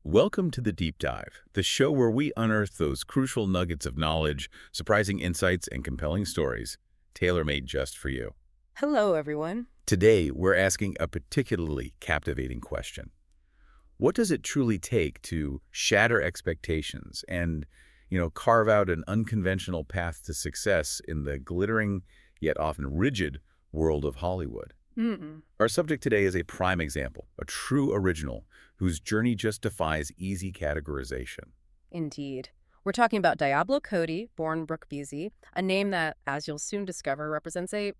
Welcome to the Deep Dive, the show where we unearth those crucial nuggets of knowledge, surprising insights, and compelling stories, tailor-made just for you. Hello, everyone. Today, we're asking a particularly captivating question. What does it truly take to shatter expectations and, carve out an unconventional path to success in the glittering, yet often rigid, world of Hollywood? Our subject today is a prime example, a true original, whose journey just defies easy categorization. Indeed. We're talking about Diablo Cody, born Brooke Beasy, a name that, as you'll soon discover, represents a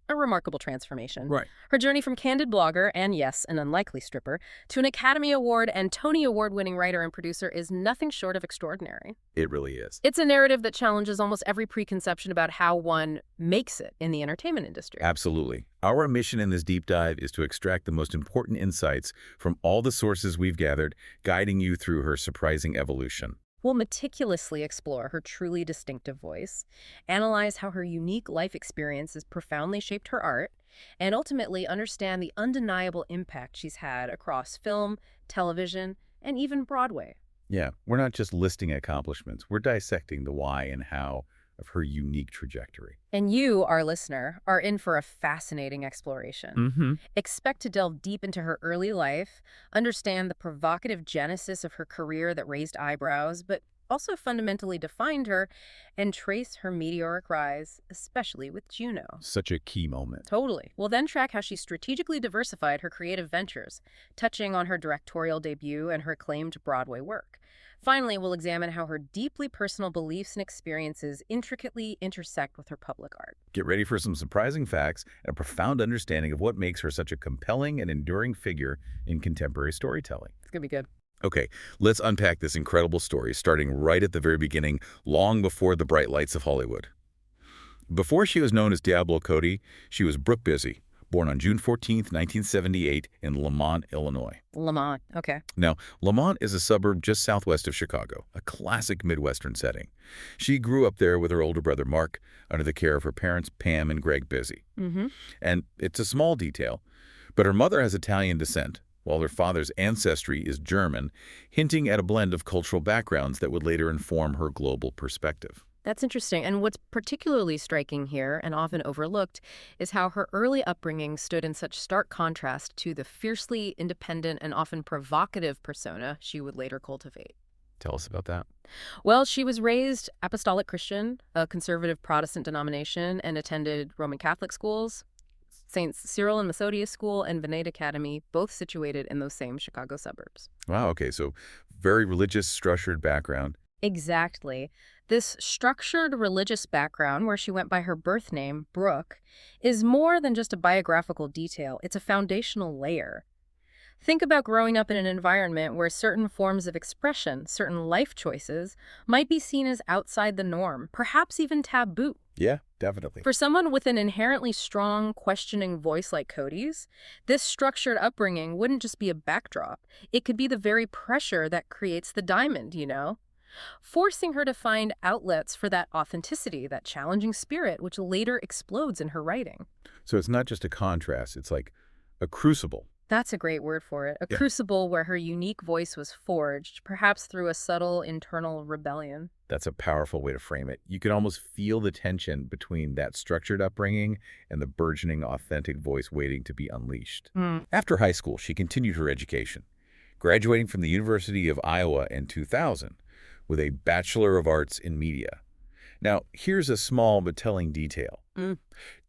remarkable transformation. Right. Her journey from candid blogger, and yes, an unlikely stripper, to an Academy Award and Tony Award-winning writer and producer is nothing short of extraordinary. It really is. It's a narrative that challenges almost every preconception about how one makes it in the entertainment industry. Absolutely. Our mission in this deep dive is to extract the most important insights from all the sources we've gathered, guiding you through her surprising evolution. We'll meticulously explore her truly distinctive voice, analyze how her unique life experiences profoundly shaped her art, and ultimately understand the undeniable impact she's had across film, television, and even Broadway. Yeah, we're not just listing accomplishments. We're dissecting the why and how of her unique trajectory. And you, our listener, are in for a fascinating exploration. Expect to delve deep into her early life, understand the provocative genesis of her career that raised eyebrows, but also fundamentally defined her, and trace her meteoric rise, especially with Juno. Such a key moment. Totally. We'll then track how she strategically diversified her creative ventures, touching on her directorial debut and her acclaimed Broadway work. Finally, we'll examine how her deeply personal beliefs and experiences intricately intersect with her public art. Get ready for some surprising facts and a profound understanding of what makes her such a compelling and enduring figure in contemporary storytelling. It's going to be good. Okay, let's unpack this incredible story, starting right at the very beginning, long before the bright lights of Hollywood. Before she was known as Diablo Cody, she was Brooke Beasy, born on June 14, 1978, in Lamont, Illinois. Lamont, okay. Now, Lamont is a suburb just southwest of Chicago, a classic Midwestern setting. She grew up there with her older brother, Mark, under the care of her parents, Pam and Greg Beasy. And it's a small detail, but her mother has Italian descent, while her father's ancestry is German, hinting at a blend of cultural backgrounds that would later inform her global perspective. That's interesting. And what's particularly striking here, and often overlooked, is how her early upbringing stood in such stark contrast to the fiercely independent and often provocative persona she would later cultivate. Tell us about that. Well, she was raised Apostolic Christian, a conservative Protestant denomination, and attended Roman Catholic schools, Saints Cyril and Methodius School, and Vineyard Academy, both situated in those same Chicago suburbs. Wow, okay, so very religious, structured background. Exactly. This structured religious background, where she went by her birth name, Brooke, is more than just a biographical detail. It's a foundational layer. Think about growing up in an environment where certain forms of expression, certain life choices, might be seen as outside the norm, perhaps even taboo. Yeah, definitely. For someone with an inherently strong, questioning voice like Cody's, this structured upbringing wouldn't just be a backdrop. It could be the very pressure that creates the diamond, forcing her to find outlets for that authenticity, that challenging spirit, which later explodes in her writing. So it's not just a contrast, it's like a crucible. That's a great word for it. A crucible where her unique voice was forged, perhaps through a subtle internal rebellion. That's a powerful way to frame it. You can almost feel the tension between that structured upbringing and the burgeoning authentic voice waiting to be unleashed. After high school, she continued her education, graduating from the University of Iowa in 2000 with a Bachelor of Arts in Media. Now, here's a small but telling detail.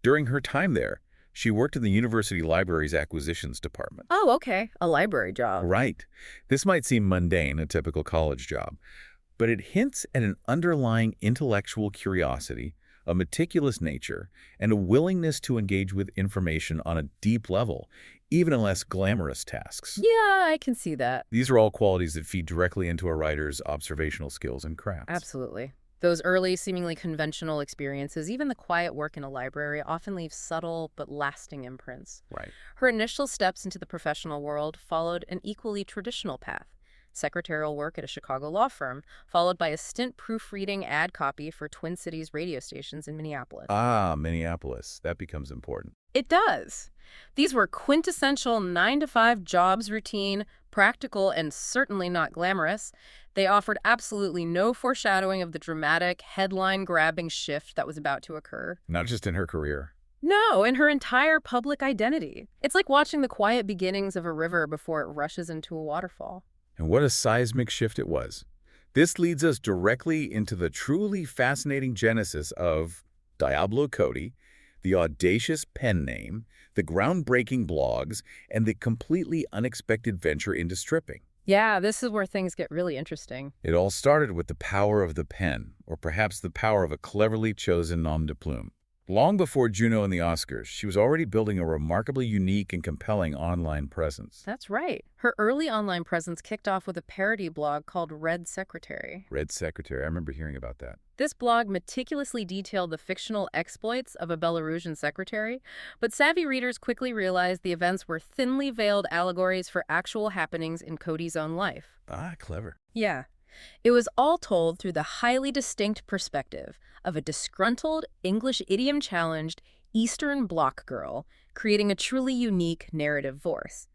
During her time there, she worked in the university library's acquisitions department. Oh, okay. A library job. Right. This might seem mundane, a typical college job, but it hints at an underlying intellectual curiosity, a meticulous nature, and a willingness to engage with information on a deep level, even in less glamorous tasks. Yeah, I can see that. These are all qualities that feed directly into a writer's observational skills and crafts. Absolutely. Those early, seemingly conventional experiences, even the quiet work in a library, often leave subtle but lasting imprints. Right. Her initial steps into the professional world followed an equally traditional path. Secretarial work at a Chicago law firm, followed by a stint proofreading ad copy for Twin Cities radio stations in Minneapolis. Ah, Minneapolis. That becomes important. It does. These were quintessential 9-to-5 jobs routine, practical and certainly not glamorous. They offered absolutely no foreshadowing of the dramatic, headline-grabbing shift that was about to occur. Not just in her career. No, in her entire public identity. It's like watching the quiet beginnings of a river before it rushes into a waterfall. And what a seismic shift it was. This leads us directly into the truly fascinating genesis of Diablo Cody, the audacious pen name, the groundbreaking blogs, and the completely unexpected venture into stripping. Yeah, this is where things get really interesting. It all started with the power of the pen, or perhaps the power of a cleverly chosen nom de plume. Long before Juno and the Oscars, she was already building a remarkably unique and compelling online presence. That's right. Her early online presence kicked off with a parody blog called Red Secretary. Red Secretary, I remember hearing about that. This blog meticulously detailed the fictional exploits of a Belarusian secretary, but savvy readers quickly realized the events were thinly veiled allegories for actual happenings in Cody's own life. Ah, clever. Yeah. It was all told through the highly distinct perspective of a disgruntled, English idiom-challenged Eastern Bloc girl, creating a truly unique narrative voice.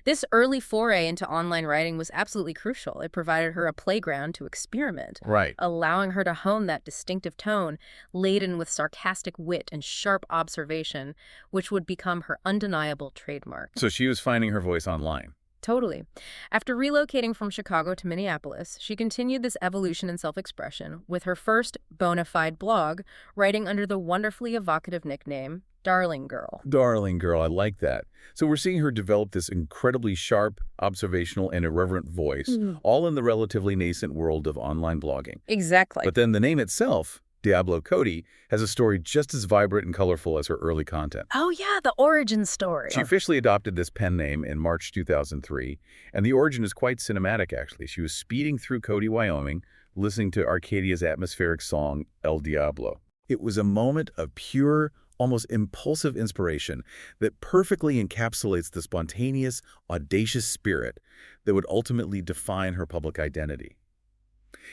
This early foray into online writing was absolutely crucial. It provided her a playground to experiment, Right. allowing her to hone that distinctive tone, laden with sarcastic wit and sharp observation, which would become her undeniable trademark. So she was finding her voice online. Totally. After relocating from Chicago to Minneapolis, she continued this evolution in self-expression with her first bona fide blog, writing under the wonderfully evocative nickname Darling Girl. Darling girl, I like that. So we're seeing her develop this incredibly sharp, observational, and irreverent voice, all in the relatively nascent world of online blogging. Exactly. But then the name itself, Diablo Cody, has a story just as vibrant and colorful as her early content. Oh yeah, the origin story. She officially adopted this pen name in March 2003, and the origin is quite cinematic, actually. She was speeding through Cody, Wyoming, listening to Arcadia's atmospheric song, El Diablo. It was a moment of pure, almost impulsive inspiration that perfectly encapsulates the spontaneous, audacious spirit that would ultimately define her public identity.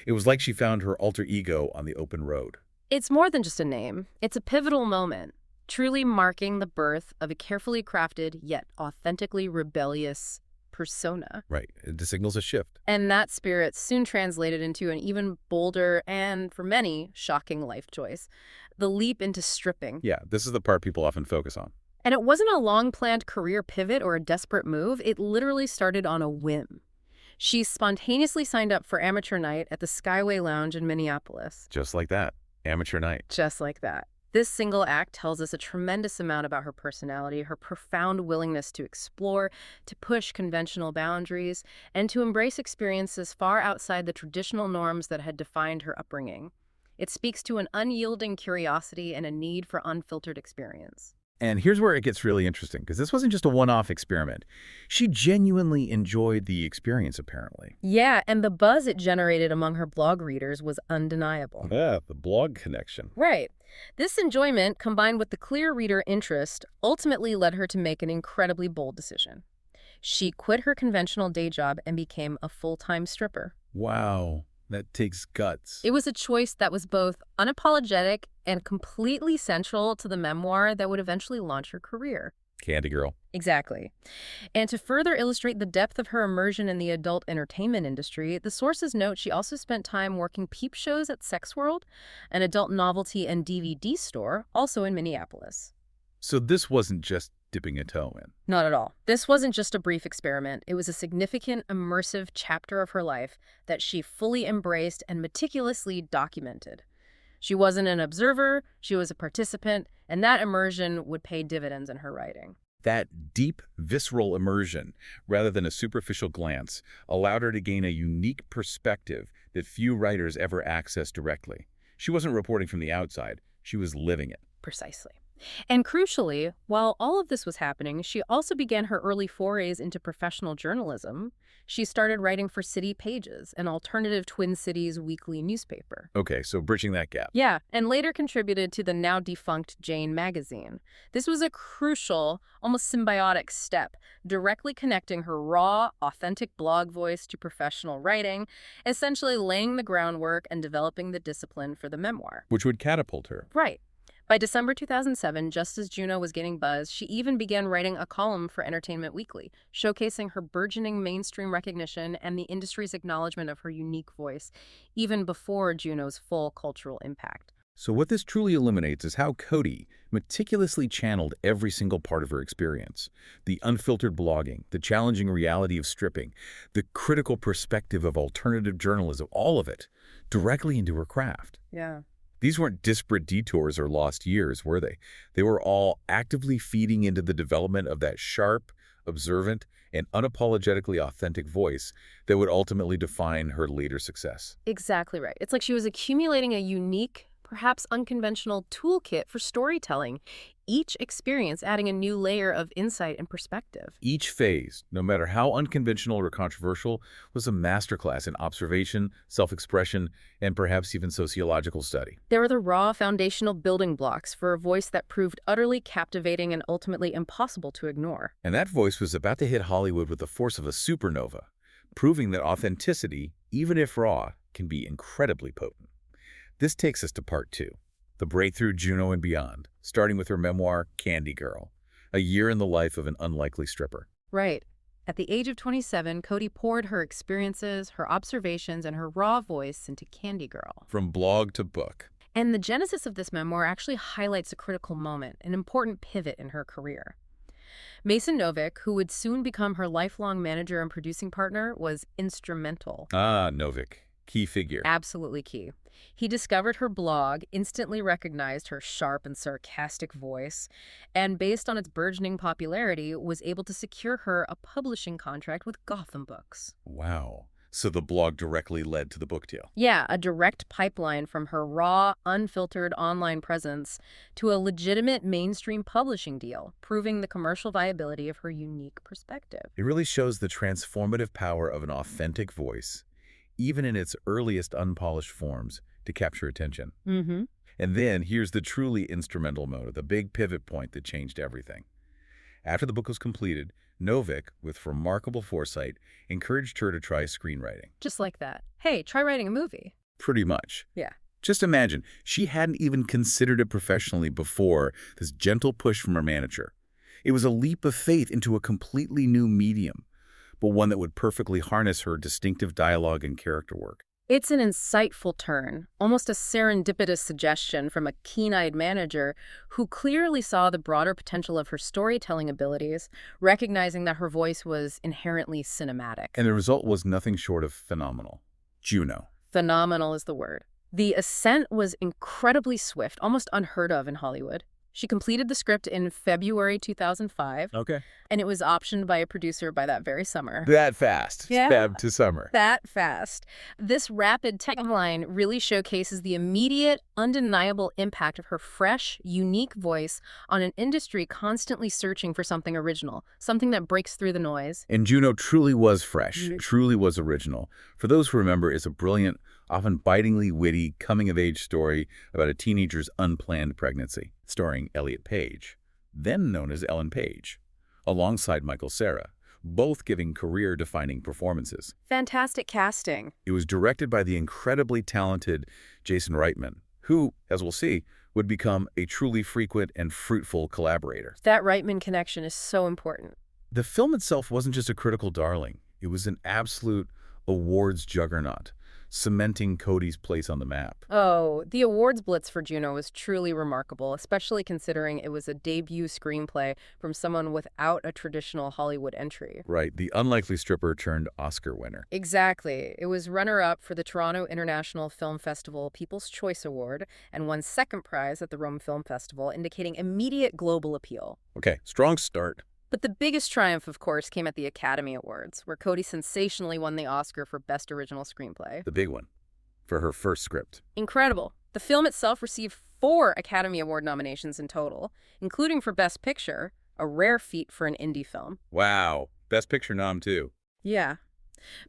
It was like she found her alter ego on the open road. It's more than just a name. It's a pivotal moment, truly marking the birth of a carefully crafted yet authentically rebellious persona. Right. It signals a shift. And that spirit soon translated into an even bolder and, for many, shocking life choice, the leap into stripping. Yeah, this is the part people often focus on. And it wasn't a long-planned career pivot or a desperate move. It literally started on a whim. She spontaneously signed up for amateur night at the Skyway Lounge in Minneapolis. Just like that. Amateur night. Just like that. This single act tells us a tremendous amount about her personality, her profound willingness to explore, to push conventional boundaries, and to embrace experiences far outside the traditional norms that had defined her upbringing. It speaks to an unyielding curiosity and a need for unfiltered experience. And here's where it gets really interesting, because this wasn't just a one-off experiment. She genuinely enjoyed the experience, apparently. Yeah, and the buzz it generated among her blog readers was undeniable. Yeah, the blog connection. Right. This enjoyment, combined with the clear reader interest, ultimately led her to make an incredibly bold decision. She quit her conventional day job and became a full-time stripper. Wow, that takes guts. It was a choice that was both unapologetic and completely central to the memoir that would eventually launch her career. Candy Girl. Exactly. And to further illustrate the depth of her immersion in the adult entertainment industry, the sources note she also spent time working peep shows at Sex World, an adult novelty and DVD store, also in Minneapolis. So this wasn't just dipping a toe in. Not at all. This wasn't just a brief experiment. It was a significant, immersive chapter of her life that she fully embraced and meticulously documented. She wasn't an observer, she was a participant, and that immersion would pay dividends in her writing. That deep, visceral immersion, rather than a superficial glance, allowed her to gain a unique perspective that few writers ever access directly. She wasn't reporting from the outside, she was living it. Precisely. And crucially, while all of this was happening, she also began her early forays into professional journalism. She started writing for City Pages, an alternative Twin Cities weekly newspaper. Okay, so bridging that gap. Yeah, and later contributed to the now-defunct Jane magazine. This was a crucial, almost symbiotic step, directly connecting her raw, authentic blog voice to professional writing, essentially laying the groundwork and developing the discipline for the memoir. Which would catapult her. Right. By December 2007, just as Juno was getting buzz, she even began writing a column for Entertainment Weekly, showcasing her burgeoning mainstream recognition and the industry's acknowledgement of her unique voice, even before Juno's full cultural impact. So what this truly illuminates is how Cody meticulously channeled every single part of her experience. The unfiltered blogging, the challenging reality of stripping, the critical perspective of alternative journalism, all of it, directly into her craft. Yeah. These weren't disparate detours or lost years, were they? They were all actively feeding into the development of that sharp, observant, and unapologetically authentic voice that would ultimately define her later success. Exactly right. It's like she was accumulating a unique, perhaps unconventional toolkit for storytelling, each experience adding a new layer of insight and perspective. Each phase, no matter how unconventional or controversial, was a masterclass in observation, self-expression, and perhaps even sociological study. They were the raw foundational building blocks for a voice that proved utterly captivating and ultimately impossible to ignore. And that voice was about to hit Hollywood with the force of a supernova, proving that authenticity, even if raw, can be incredibly potent. This takes us to part 2, the breakthrough Juno and beyond, starting with her memoir, Candy Girl, a year in the life of an unlikely stripper. Right. At the age of 27, Cody poured her experiences, her observations, and her raw voice into Candy Girl. From blog to book. And the genesis of this memoir actually highlights a critical moment, an important pivot in her career. Mason Novick, who would soon become her lifelong manager and producing partner, was instrumental. Ah, Novick. Key figure. Absolutely key. He discovered her blog, instantly recognized her sharp and sarcastic voice, and based on its burgeoning popularity, was able to secure her a publishing contract with Gotham Books. Wow. So the blog directly led to the book deal. Yeah, a direct pipeline from her raw, unfiltered online presence to a legitimate mainstream publishing deal, proving the commercial viability of her unique perspective. It really shows the transformative power of an authentic voice, even in its earliest unpolished forms, to capture attention. Mm-hmm. And then here's the truly instrumental moment, the big pivot point that changed everything. After the book was completed, Novick, with remarkable foresight, encouraged her to try screenwriting. Just like that. Hey, try writing a movie. Pretty much. Yeah. Just imagine, she hadn't even considered it professionally before this gentle push from her manager. It was a leap of faith into a completely new medium, but one that would perfectly harness her distinctive dialogue and character work. It's an insightful turn, almost a serendipitous suggestion from a keen-eyed manager who clearly saw the broader potential of her storytelling abilities, recognizing that her voice was inherently cinematic. And the result was nothing short of phenomenal. Juno. Phenomenal is the word. The ascent was incredibly swift, almost unheard of in Hollywood. She completed the script in February 2005, Okay. and it was optioned by a producer by that very summer. That fast. Yeah. Feb to summer. That fast. This rapid timeline really showcases the immediate, undeniable impact of her fresh, unique voice on an industry constantly searching for something original, something that breaks through the noise. And Juno truly was fresh, truly was original. For those who remember, it's a brilliant, often bitingly witty, coming-of-age story about a teenager's unplanned pregnancy, starring Elliot Page, then known as Ellen Page, alongside Michael Cera, both giving career-defining performances. Fantastic casting. It was directed by the incredibly talented Jason Reitman, who, as we'll see, would become a truly frequent and fruitful collaborator. That Reitman connection is so important. The film itself wasn't just a critical darling. It was an absolute awards juggernaut, cementing Cody's place on the map. Oh, the awards blitz for Juno was truly remarkable, especially considering it was a debut screenplay from someone without a traditional Hollywood entry. Right, the unlikely stripper turned Oscar winner. Exactly. It was runner-up for the Toronto International Film Festival People's Choice Award and won second prize at the Rome Film Festival, indicating immediate global appeal. Okay, strong start. But the biggest triumph, of course, came at the Academy Awards, where Cody sensationally won the Oscar for Best Original Screenplay. The big one, for her first script. Incredible. The film itself received 4 Academy Award nominations in total, including for Best Picture, a rare feat for an indie film. Wow, Best Picture nom too. Yeah.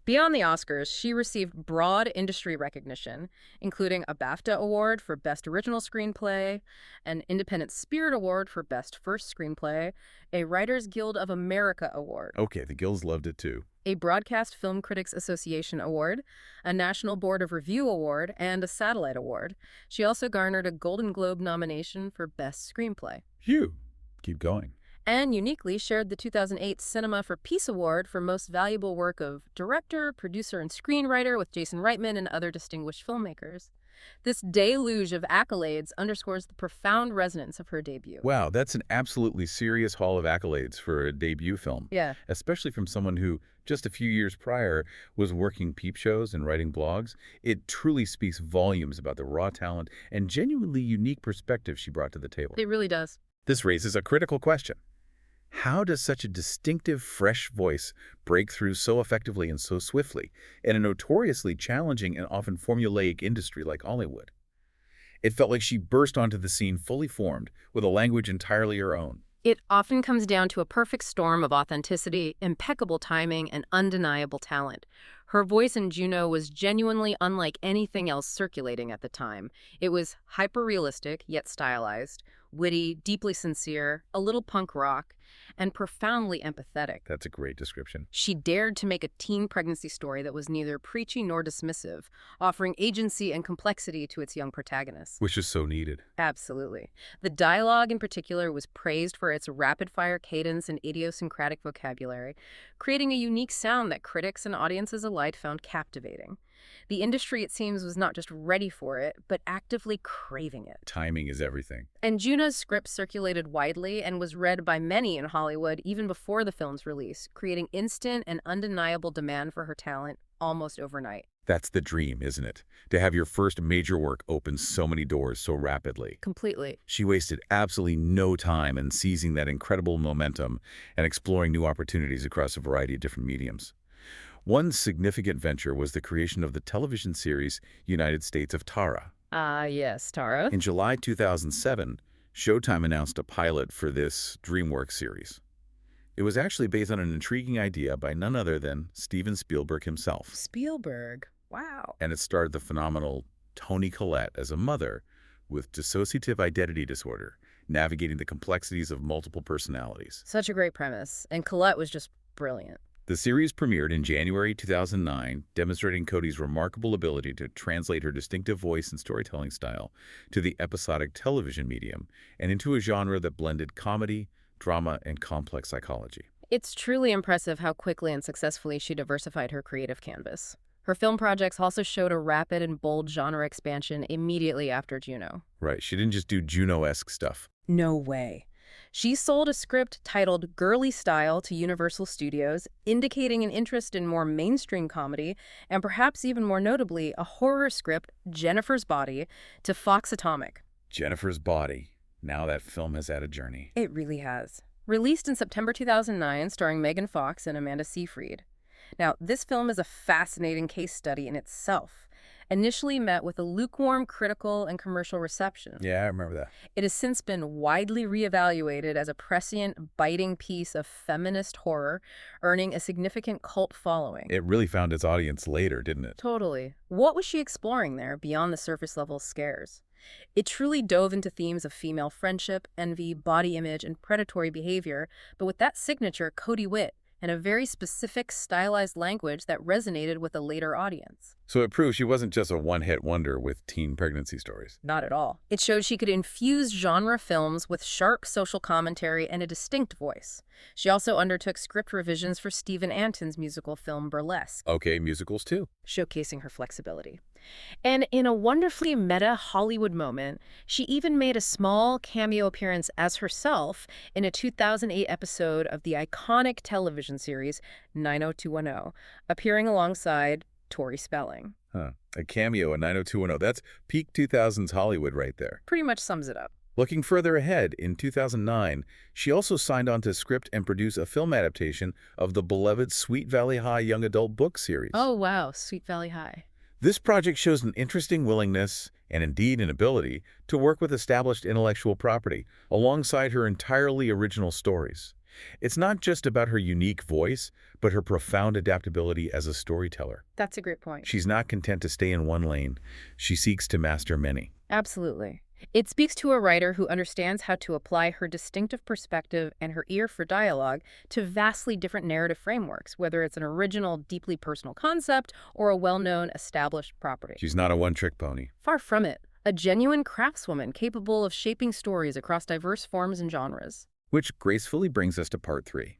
Beyond the Oscars, she received broad industry recognition, including a BAFTA Award for Best Original Screenplay, an Independent Spirit Award for Best First Screenplay, a Writers Guild of America Award. Okay, the Guilds loved it too. a Broadcast Film Critics Association Award, a National Board of Review Award, and a Satellite Award. She also garnered a Golden Globe nomination for Best Screenplay. Phew. Keep going. And uniquely shared the 2008 Cinema for Peace Award for Most Valuable Work of Director, Producer, and Screenwriter with Jason Reitman and other distinguished filmmakers. This deluge of accolades underscores the profound resonance of her debut. Wow, that's an absolutely serious haul of accolades for a debut film. Yeah. Especially from someone who, just a few years prior, was working peep shows and writing blogs. It truly speaks volumes about the raw talent and genuinely unique perspective she brought to the table. It really does. This raises a critical question. How does such a distinctive, fresh voice break through so effectively and so swiftly in a notoriously challenging and often formulaic industry like Hollywood? It felt like she burst onto the scene fully formed, with a language entirely her own. It often comes down to a perfect storm of authenticity, impeccable timing, and undeniable talent. Her voice in Juno was genuinely unlike anything else circulating at the time. It was hyper-realistic, yet stylized, witty, deeply sincere, a little punk rock, and profoundly empathetic. That's a great description. She dared to make a teen pregnancy story that was neither preachy nor dismissive, offering agency and complexity to its young protagonist. Which is so needed. Absolutely. The dialogue in particular was praised for its rapid-fire cadence and idiosyncratic vocabulary, creating a unique sound that critics and audiences alike found captivating. The industry, it seems, was not just ready for it, but actively craving it. Timing is everything. And Juno's script circulated widely and was read by many in Hollywood even before the film's release, creating instant and undeniable demand for her talent almost overnight. That's the dream, isn't it? To have your first major work open so many doors so rapidly. Completely. She wasted absolutely no time in seizing that incredible momentum and exploring new opportunities across a variety of different mediums. One significant venture was the creation of the television series United States of Tara. Yes, Tara. In July 2007, Showtime announced a pilot for this DreamWorks series. It was actually based on an intriguing idea by none other than Steven Spielberg himself. Spielberg. Wow. And it starred the phenomenal Toni Collette as a mother with dissociative identity disorder, navigating the complexities of multiple personalities. Such a great premise, and Collette was just brilliant. The series premiered in January 2009, demonstrating Cody's remarkable ability to translate her distinctive voice and storytelling style to the episodic television medium and into a genre that blended comedy, drama, and complex psychology. It's truly impressive how quickly and successfully she diversified her creative canvas. Her film projects also showed a rapid and bold genre expansion immediately after Juno. Right, she didn't just do Juno-esque stuff. No way. She sold a script titled Girly Style to Universal Studios, indicating an interest in more mainstream comedy, and perhaps even more notably, a horror script, Jennifer's Body, to Fox Atomic. Jennifer's Body. Now that film has had a journey. It really has. Released in September 2009, starring Megan Fox and Amanda Seyfried. Now, this film is a fascinating case study in itself. Initially met with a lukewarm critical and commercial reception. Yeah, I remember that. It has since been widely reevaluated as a prescient, biting piece of feminist horror, earning a significant cult following. It really found its audience later, didn't it? Totally. What was she exploring there beyond the surface-level scares? It truly dove into themes of female friendship, envy, body image, and predatory behavior, but with that signature Cody wit and a very specific stylized language that resonated with a later audience. So it proves she wasn't just a one-hit wonder with teen pregnancy stories. Not at all. It showed she could infuse genre films with sharp social commentary and a distinct voice. She also undertook script revisions for Stephen Anton's musical film Burlesque. Okay, musicals too. Showcasing her flexibility. And in a wonderfully meta Hollywood moment, she even made a small cameo appearance as herself in a 2008 episode of the iconic television series 90210, appearing alongside Tori Spelling. Huh. A cameo in 90210. That's peak 2000s Hollywood right there. Pretty much sums it up. Looking further ahead, in 2009, she also signed on to script and produce a film adaptation of the beloved Sweet Valley High young adult book series. Oh, wow. Sweet Valley High. This project shows an interesting willingness, and indeed an ability, to work with established intellectual property, alongside her entirely original stories. It's not just about her unique voice, but her profound adaptability as a storyteller. That's a great point. She's not content to stay in one lane. She seeks to master many. Absolutely. It speaks to a writer who understands how to apply her distinctive perspective and her ear for dialogue to vastly different narrative frameworks, whether it's an original, deeply personal concept or a well-known, established property. She's not a one-trick pony. Far from it. A genuine craftswoman capable of shaping stories across diverse forms and genres. Which gracefully brings us to part 3,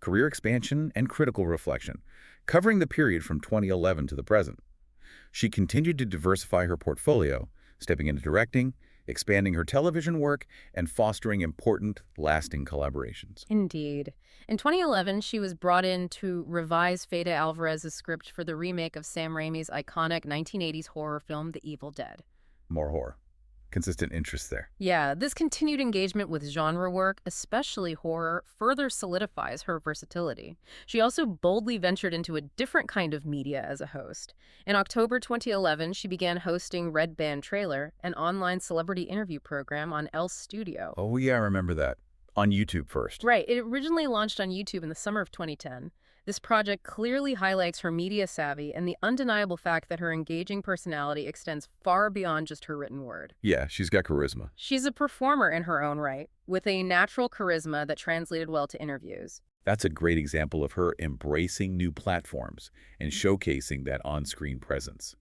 career expansion and critical reflection, covering the period from 2011 to the present. She continued to diversify her portfolio, stepping into directing, expanding her television work, and fostering important, lasting collaborations. Indeed. In 2011, she was brought in to revise Fede Alvarez's script for the remake of Sam Raimi's iconic 1980s horror film, The Evil Dead. More horror. Consistent interest there. Yeah, this continued engagement with genre work, especially horror, further solidifies her versatility. She also boldly ventured into a different kind of media as a host. In October 2011, she began hosting Red Band Trailer, an online celebrity interview program on Elle Studio. Oh yeah, I remember that. On YouTube first. Right, it originally launched on YouTube in the summer of 2010. This project clearly highlights her media savvy and the undeniable fact that her engaging personality extends far beyond just her written word. Yeah, she's got charisma. She's a performer in her own right, with a natural charisma that translated well to interviews. That's a great example of her embracing new platforms and showcasing that on-screen presence.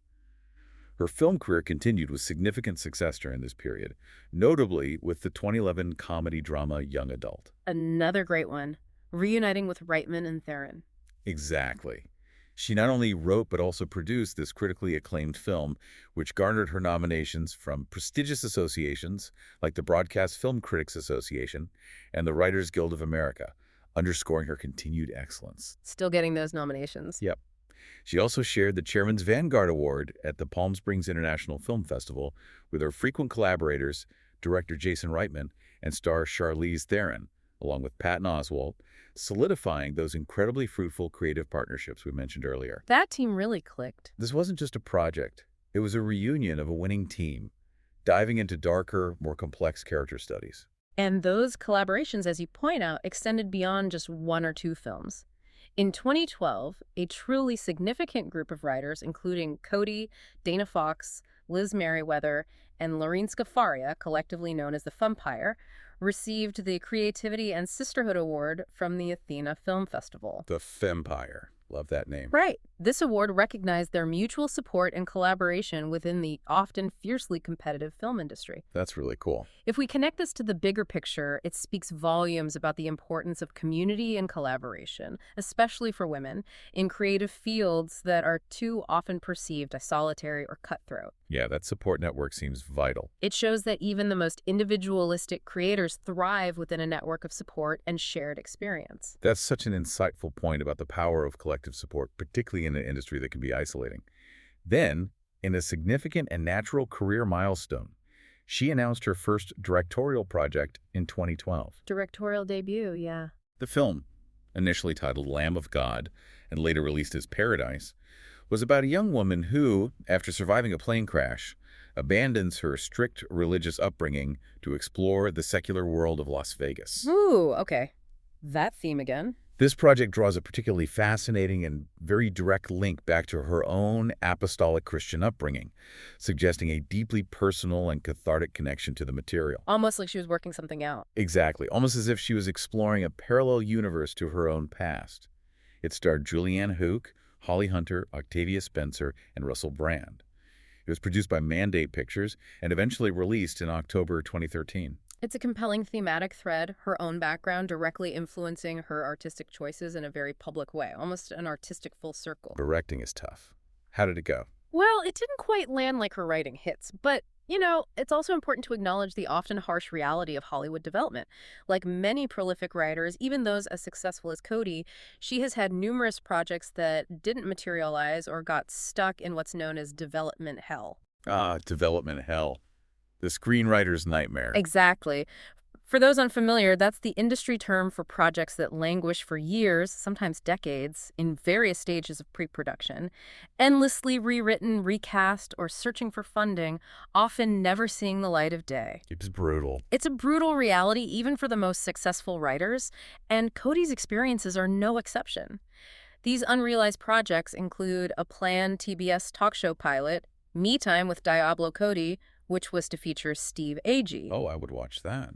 Her film career continued with significant success during this period, notably with the 2011 comedy drama Young Adult. Another great one, reuniting with Reitman and Theron. Exactly. She not only wrote but also produced this critically acclaimed film, which garnered her nominations from prestigious associations like the Broadcast Film Critics Association and the Writers Guild of America, underscoring her continued excellence. Still getting those nominations. Yep. She also shared the Chairman's Vanguard Award at the Palm Springs International Film Festival with her frequent collaborators, director Jason Reitman and star Charlize Theron, along with Patton Oswalt, solidifying those incredibly fruitful creative partnerships we mentioned earlier. That team really clicked. This wasn't just a project. It was a reunion of a winning team, diving into darker, more complex character studies. And those collaborations, as you point out, extended beyond just one or two films. In 2012, a truly significant group of writers, including Cody, Dana Fox, Liz Merriweather, and Lorene Scafaria, collectively known as the Fumpire, received the Creativity and Sisterhood Award from the Athena Film Festival. The Fempire. Love that name. Right. This award recognized their mutual support and collaboration within the often fiercely competitive film industry. That's really cool. If we connect this to the bigger picture, it speaks volumes about the importance of community and collaboration, especially for women, in creative fields that are too often perceived as solitary or cutthroat. Yeah, that support network seems vital. It shows that even the most individualistic creators thrive within a network of support and shared experience. That's such an insightful point about the power of collective support, particularly in an industry that can be isolating. Then, in a significant and natural career milestone, she announced her first directorial project in 2012. Directorial debut, yeah. The film, initially titled Lamb of God and later released as Paradise, was about a young woman who, after surviving a plane crash, abandons her strict religious upbringing to explore the secular world of Las Vegas. Ooh, okay. That theme again. This project draws a particularly fascinating and very direct link back to her own apostolic Christian upbringing, suggesting a deeply personal and cathartic connection to the material. Almost like she was working something out. Exactly, almost as if she was exploring a parallel universe to her own past. It starred Julianne Hough, Holly Hunter, Octavia Spencer, and Russell Brand. It was produced by Mandate Pictures and eventually released in October 2013. It's a compelling thematic thread, her own background directly influencing her artistic choices in a very public way, almost an artistic full circle. Directing is tough. How did it go? Well, it didn't quite land like her writing hits, but, it's also important to acknowledge the often harsh reality of Hollywood development. Like many prolific writers, even those as successful as Cody, she has had numerous projects that didn't materialize or got stuck in what's known as development hell. Development hell. The screenwriter's nightmare. Exactly. For those unfamiliar, that's the industry term for projects that languish for years, sometimes decades, in various stages of pre-production, endlessly rewritten, recast, or searching for funding, often never seeing the light of day. It's brutal. It's a brutal reality even for the most successful writers, and Cody's experiences are no exception. These unrealized projects include a planned TBS talk show pilot, Me Time with Diablo Cody, which was to feature Steve Agee. Oh, I would watch that.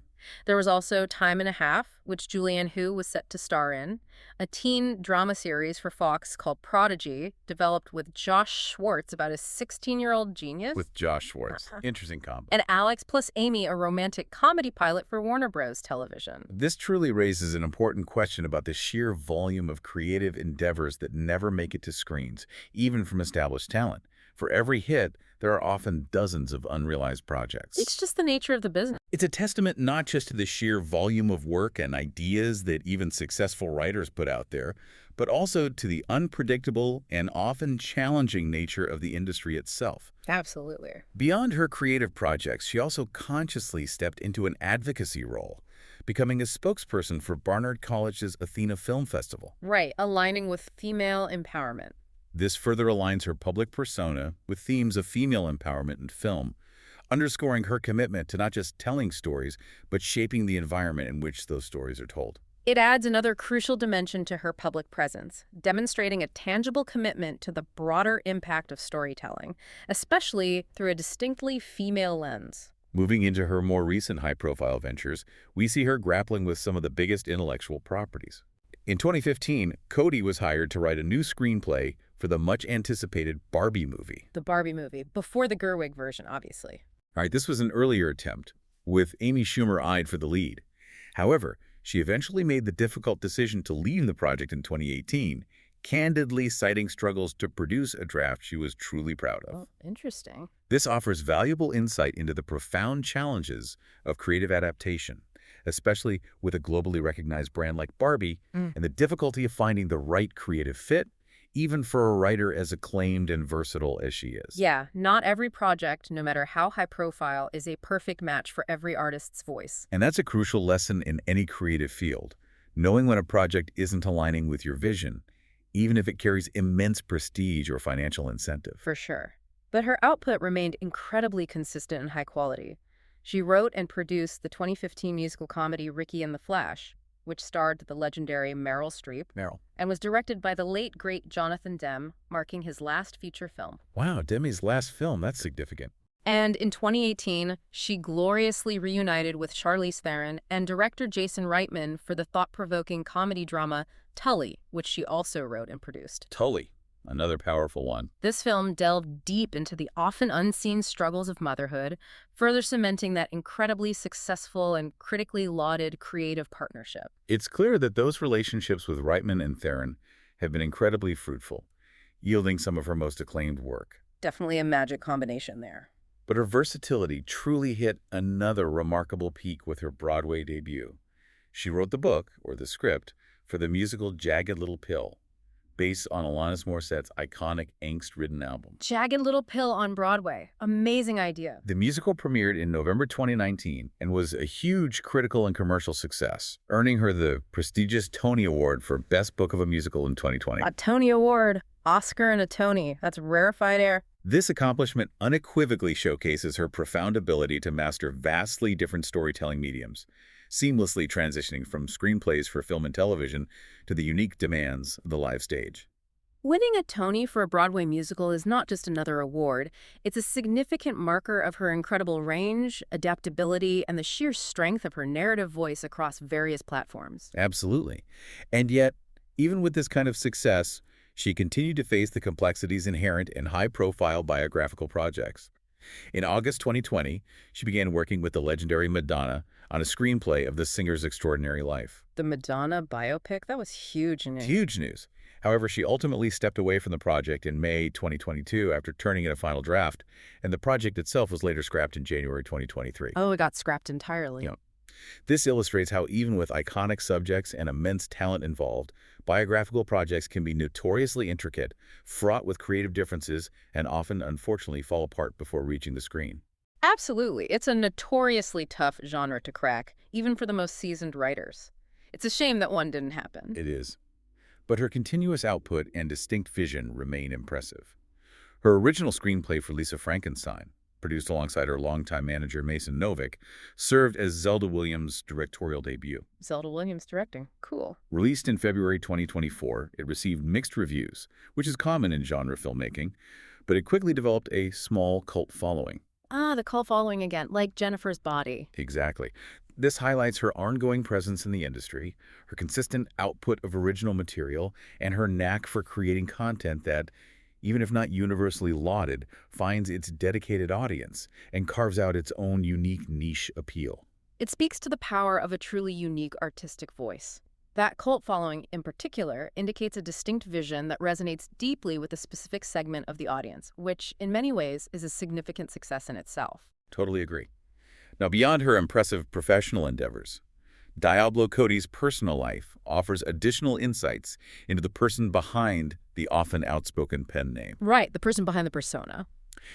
There was also Time and a Half, which Julianne Hough was set to star in, a teen drama series for Fox called Prodigy, developed with Josh Schwartz about a 16-year-old genius. With Josh Schwartz. Interesting combo. And Alex plus Amy, a romantic comedy pilot for Warner Bros. Television. This truly raises an important question about the sheer volume of creative endeavors that never make it to screens, even from established talent. For every hit, there are often dozens of unrealized projects. It's just the nature of the business. It's a testament not just to the sheer volume of work and ideas that even successful writers put out there, but also to the unpredictable and often challenging nature of the industry itself. Absolutely. Beyond her creative projects, she also consciously stepped into an advocacy role, becoming a spokesperson for Barnard College's Athena Film Festival. Right, aligning with female empowerment. This further aligns her public persona with themes of female empowerment in film, underscoring her commitment to not just telling stories, but shaping the environment in which those stories are told. It adds another crucial dimension to her public presence, demonstrating a tangible commitment to the broader impact of storytelling, especially through a distinctly female lens. Moving into her more recent high-profile ventures, we see her grappling with some of the biggest intellectual properties. In 2015, Cody was hired to write a new screenplay for the much-anticipated Barbie movie. The Barbie movie, before the Gerwig version, obviously. All right, this was an earlier attempt, with Amy Schumer eyed for the lead. However, she eventually made the difficult decision to leave the project in 2018, candidly citing struggles to produce a draft she was truly proud of. Oh, interesting. This offers valuable insight into the profound challenges of creative adaptation, especially with a globally recognized brand like Barbie, and the difficulty of finding the right creative fit, even for a writer as acclaimed and versatile as she is. Yeah, not every project, no matter how high profile, is a perfect match for every artist's voice. And that's a crucial lesson in any creative field. Knowing when a project isn't aligning with your vision, even if it carries immense prestige or financial incentive. For sure. But her output remained incredibly consistent and high quality. She wrote and produced the 2015 musical comedy Ricki and the Flash, which starred the legendary Meryl Streep, and was directed by the late, great Jonathan Demme, marking his last feature film. Wow, Demme's last film, that's significant. And in 2018, she gloriously reunited with Charlize Theron and director Jason Reitman for the thought-provoking comedy drama Tully, which she also wrote and produced. Tully, another powerful one. This film delved deep into the often unseen struggles of motherhood, further cementing that incredibly successful and critically lauded creative partnership. It's clear that those relationships with Reitman and Theron have been incredibly fruitful, yielding some of her most acclaimed work. Definitely a magic combination there. But her versatility truly hit another remarkable peak with her Broadway debut. She wrote the book, or the script, for the musical Jagged Little Pill, based on Alanis Morissette's iconic angst-ridden album. Jagged Little Pill on Broadway. Amazing idea. The musical premiered in November 2019 and was a huge critical and commercial success, earning her the prestigious Tony Award for Best Book of a Musical in 2020. A Tony Award, Oscar and a Tony. That's rarefied air. This accomplishment unequivocally showcases her profound ability to master vastly different storytelling mediums, seamlessly transitioning from screenplays for film and television to the unique demands of the live stage. Winning a Tony for a Broadway musical is not just another award. It's a significant marker of her incredible range, adaptability, and the sheer strength of her narrative voice across various platforms. Absolutely. And yet, even with this kind of success, she continued to face the complexities inherent in high-profile biographical projects. In August 2020, she began working with the legendary Madonna on a screenplay of the singer's extraordinary life. The Madonna biopic? That was huge news. Huge news. However, she ultimately stepped away from the project in May 2022 after turning in a final draft, and the project itself was later scrapped in January 2023. Oh, it got scrapped entirely. Yeah. This illustrates how even with iconic subjects and immense talent involved, biographical projects can be notoriously intricate, fraught with creative differences, and often, unfortunately, fall apart before reaching the screen. Absolutely. It's a notoriously tough genre to crack, even for the most seasoned writers. It's a shame that one didn't happen. It is. But her continuous output and distinct vision remain impressive. Her original screenplay for Lisa Frankenstein, produced alongside her longtime manager Mason Novick, served as Zelda Williams' directorial debut. Zelda Williams directing. Cool. Released in February 2024, it received mixed reviews, which is common in genre filmmaking, but it quickly developed a small cult following. Ah, the cult following again, like Jennifer's body. Exactly. This highlights her ongoing presence in the industry, her consistent output of original material, and her knack for creating content that, even if not universally lauded, finds its dedicated audience and carves out its own unique niche appeal. It speaks to the power of a truly unique artistic voice. That cult following, in particular, indicates a distinct vision that resonates deeply with a specific segment of the audience, which, in many ways, is a significant success in itself. Totally agree. Now, beyond her impressive professional endeavors, Diablo Cody's personal life offers additional insights into the person behind the often outspoken pen name. Right, the person behind the persona.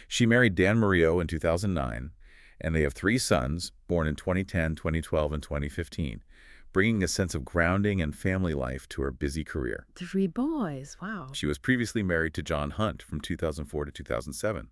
She married Dan Murillo in 2009, and they have 3 sons, born in 2010, 2012, and 2015, bringing a sense of grounding and family life to her busy career. 3 boys, wow. She was previously married to John Hunt from 2004 to 2007.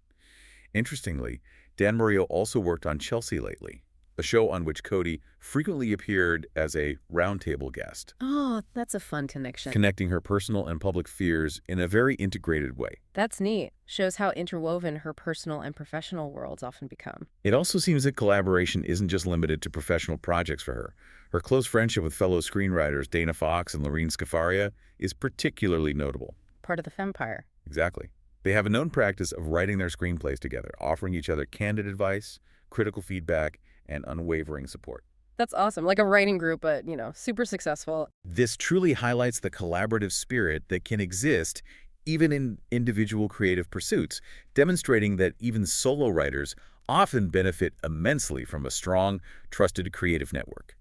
Interestingly, Dan Murillo also worked on Chelsea Lately, a show on which Cody frequently appeared as a roundtable guest, Oh, that's a fun connection. connecting her personal and public spheres in a very integrated way. That's neat. Shows how interwoven her personal and professional worlds often become. It also seems that collaboration isn't just limited to professional projects for her. Her close friendship with fellow screenwriters Dana Fox and Lorene Scafaria is particularly notable. Part of the Fempire. Exactly. They have a known practice of writing their screenplays together, offering each other candid advice, critical feedback, and unwavering support. That's awesome. Like a writing group, but, super successful. This truly highlights the collaborative spirit that can exist even in individual creative pursuits, demonstrating that even solo writers often benefit immensely from a strong, trusted creative network.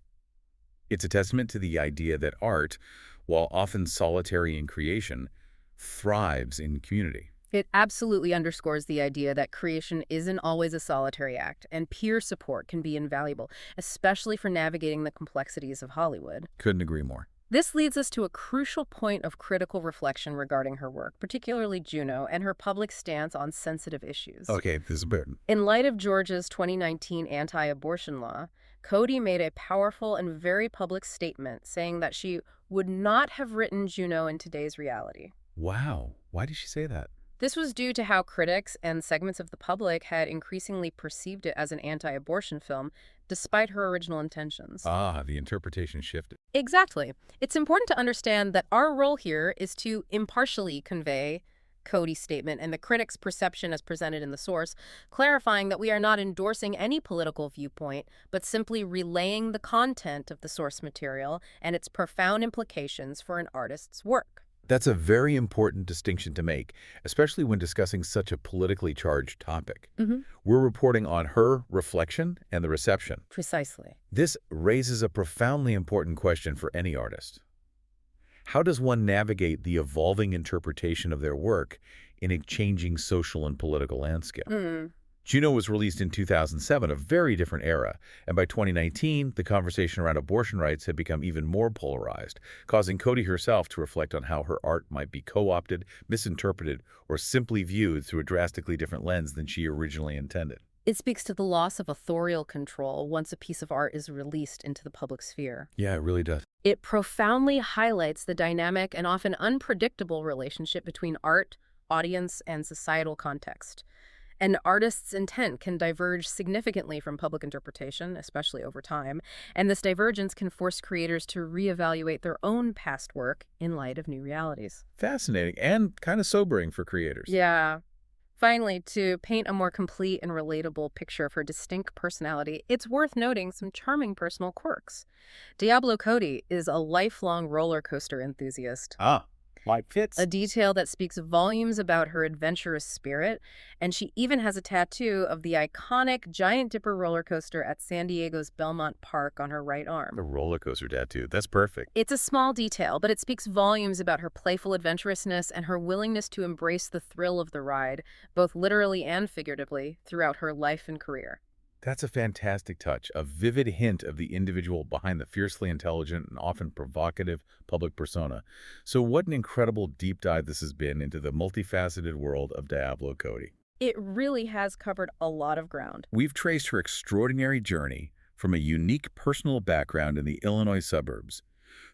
It's a testament to the idea that art, while often solitary in creation, thrives in community. It absolutely underscores the idea that creation isn't always a solitary act, and peer support can be invaluable, especially for navigating the complexities of Hollywood. Couldn't agree more. This leads us to a crucial point of critical reflection regarding her work, particularly Juno, and her public stance on sensitive issues. Okay, this is important. In light of Georgia's 2019 anti-abortion law, Cody made a powerful and very public statement saying that she would not have written Juno in today's reality. Wow. Why did she say that? This was due to how critics and segments of the public had increasingly perceived it as an anti-abortion film, despite her original intentions. Ah, the interpretation shifted. Exactly. It's important to understand that our role here is to impartially convey Cody's statement and the critic's perception as presented in the source, clarifying that we are not endorsing any political viewpoint, but simply relaying the content of the source material and its profound implications for an artist's work. That's a very important distinction to make, especially when discussing such a politically charged topic. We're reporting on her reflection and the reception. Precisely. This raises a profoundly important question for any artist. How does one navigate the evolving interpretation of their work in a changing social and political landscape? Juno was released in 2007, a very different era, and by 2019, the conversation around abortion rights had become even more polarized, causing Cody herself to reflect on how her art might be co-opted, misinterpreted, or simply viewed through a drastically different lens than she originally intended. It speaks to the loss of authorial control once a piece of art is released into the public sphere. Yeah, it really does. It profoundly highlights the dynamic and often unpredictable relationship between art, audience, and societal context. An artist's intent can diverge significantly from public interpretation, especially over time, and this divergence can force creators to reevaluate their own past work in light of new realities. Fascinating and kind of sobering for creators. Yeah. Finally, to paint a more complete and relatable picture of her distinct personality, it's worth noting some charming personal quirks. Diablo Cody is a lifelong roller coaster enthusiast. Like fits. A detail that speaks volumes about her adventurous spirit, and she even has a tattoo of the iconic Giant Dipper roller coaster at San Diego's Belmont Park on her right arm. The roller coaster tattoo. That's perfect. It's a small detail, but it speaks volumes about her playful adventurousness and her willingness to embrace the thrill of the ride, both literally and figuratively, throughout her life and career. That's a fantastic touch, a vivid hint of the individual behind the fiercely intelligent and often provocative public persona. So what an incredible deep dive this has been into the multifaceted world of Diablo Cody. It really has covered a lot of ground. We've traced her extraordinary journey from a unique personal background in the Illinois suburbs,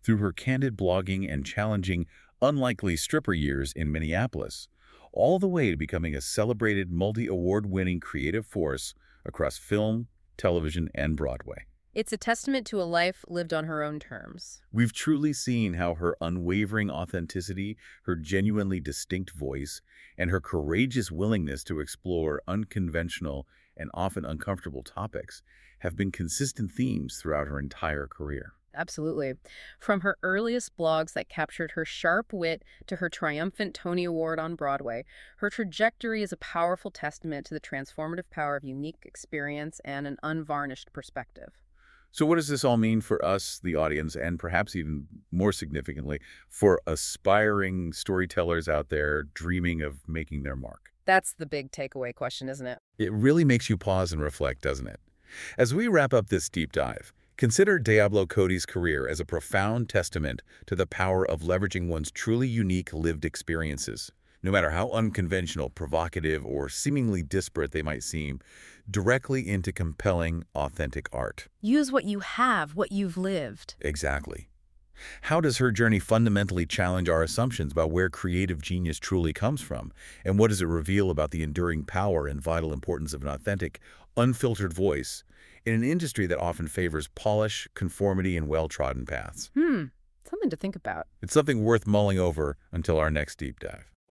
through her candid blogging and challenging, unlikely stripper years in Minneapolis, all the way to becoming a celebrated multi-award-winning creative force across film, television, and Broadway. It's a testament to a life lived on her own terms. We've truly seen how her unwavering authenticity, her genuinely distinct voice, and her courageous willingness to explore unconventional and often uncomfortable topics have been consistent themes throughout her entire career. Absolutely. From her earliest blogs that captured her sharp wit to her triumphant Tony Award on Broadway, her trajectory is a powerful testament to the transformative power of unique experience and an unvarnished perspective. So what does this all mean for us, the audience, and perhaps even more significantly, for aspiring storytellers out there dreaming of making their mark? That's the big takeaway question, isn't it? It really makes you pause and reflect, doesn't it? As we wrap up this deep dive, consider Diablo Cody's career as a profound testament to the power of leveraging one's truly unique lived experiences. No matter how unconventional, provocative, or seemingly disparate they might seem, directly into compelling, authentic art. Use what you have, what you've lived. Exactly. How does her journey fundamentally challenge our assumptions about where creative genius truly comes from? And what does it reveal about the enduring power and vital importance of an authentic, unfiltered voice in an industry that often favors polish, conformity, and well-trodden paths? Something to think about. It's something worth mulling over until our next deep dive.